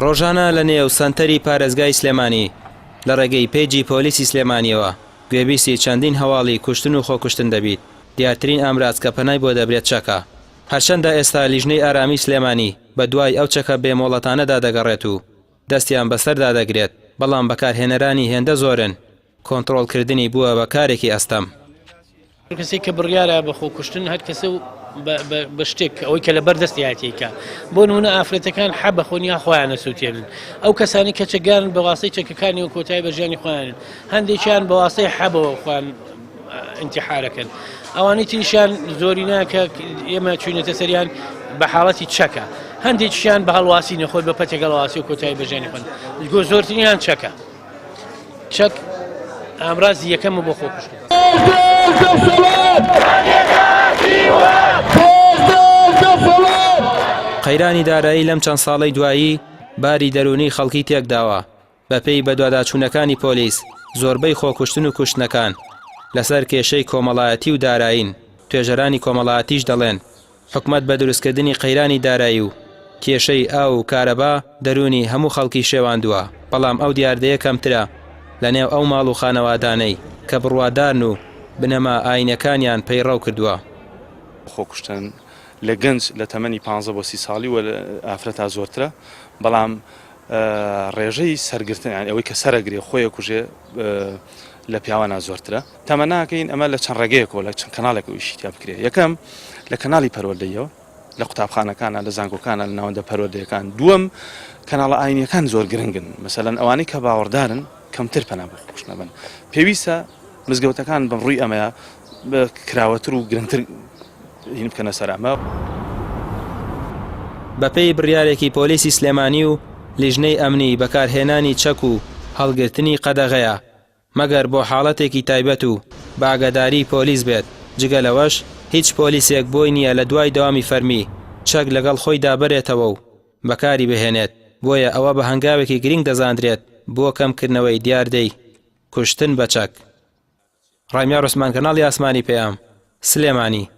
ڕۆژانە لە نێو سەنتەری پارێزگای سلێمانی لە ڕێگەی پێیجی پۆلیسی سلێمانیەوە گوێبیستی چەندین هەواڵی کوشتن و خۆکوشتن دەبیت. دیارترین ئامراز کە پەنای بۆ دەبرێت چەکە. هەرچەندە ئێستا لیژنەی ئارامی سلێمانی بە دوای ئەو چەکە بێمۆڵەتانەدا دەگەڕێت و دەستیان بەسەردا دەگرێت، بەڵام بەکارهێنەرانی هێندە زۆرن. کۆنتڕۆڵکردنی بووە بە کارێکی ئەستەم. کەسێک کە بڕیارە بە خۆکوشتن هەر کەسە و بە شتێک ئەوەی کە لە بەردەستیاتێکە بۆ نمونە ئافرەتەکان حەب بە خۆنیا خۆیانە سووتێنن. ئەو کەسانی کە چەگەرن بە واستەی چەکەکانی و کۆتایی بە ژیانی خۆیانن، هەندێکیان بە واستەی حەبەوە خۆیان ئینتیحارەکەن. ئەوانەی تریشیان زۆری ناکە ئێمە چوینەتە سەریان بە حاڵەتی چەکە، هەندێکیان بە هەڵواسی نەخۆی بە پەتێک هەڵواسی و کۆتایی بە ژیانی خۆیان. گۆ زۆرترینیان چەکە. چەک ئامرازی یەکەمە بۆ خۆکوشتن. قەیرانی دارایی لەم چەند ساڵەی دوایی باری دەرونی خەڵکی تێکداوە. بەپێی بەدواداچوونەکانی پۆلیس زۆربەی خۆکوشتن و کوشتنەکان لەسەر کێشەی کۆمەڵایەتی و دارایین. توێژەرانی کۆمەڵایەتیش دەڵێن حکومەت بە دروستکردنی قەیرانی دارایی و کێشەی ئاو و کارەبا دەرونی هەموو خەڵکی شێواندووە، بەڵام ئەو دیاردەیە کەمترە لە نێو ئەو ماڵ و خانەوادانەی کە بڕوادارن و بنەما ئاینەکانیان پەیڕەو کردووە. خۆکوشتن لە گەنج لە تەمەنی 15 بۆ 30 ساڵی و ئافرەتا زۆرترە، بەڵام ڕێژەی سەرگرتن ئەوەی کە سەرەگرێ خۆی کوژێ لە پیاوانە زۆرترە. تەمەناکەین ئەمە لە چەند ڕێگەیەکەوە لە چەند کەناڵێک ویشتیا بکرێت. یەکەم لە کەناڵی پەروەردەیەوە لە قوتابخانەکانە لە زانکۆکانە لە ناوەندە پەروەردەیەکان. دووەم کەناڵە ئاینیەکان زۆر گرنگن، مەسەلەن ئەوانەی کە باوەڕدارن کەمتر پەنا بە خۆکوشتن بن. پێویستە مزگەوتەکان بەم ڕووی ئەمەیە کراوەتر و گرنگتر هین بکەنە سەر ئەمە. بەپێی بڕیارێکی پۆلیسی سلێمانی و لیژنەی ئەمنی بەکارهێنانی چەک و هەڵگرتنی قەدەغەیە مەگەر بۆ حاڵەتێکی تایبەت و باگەداری پۆلیس بێت. جگە لەوەش هیچ پۆلیسێک بۆی نییە لە دوای دەوامی فەرمی چەک لەگەڵ خۆی دابرێتەوە و بەکاری بهێنێت. بۆیە ئەوە بە هەنگاوێکی گرنگ دەزاندرێت بۆ کەمکردنەوەی دیاردەی کوشتن بە چەک. ڕایمیا ڕوسمان، کەناڵی ئاسمانی پێام، سلێمانی.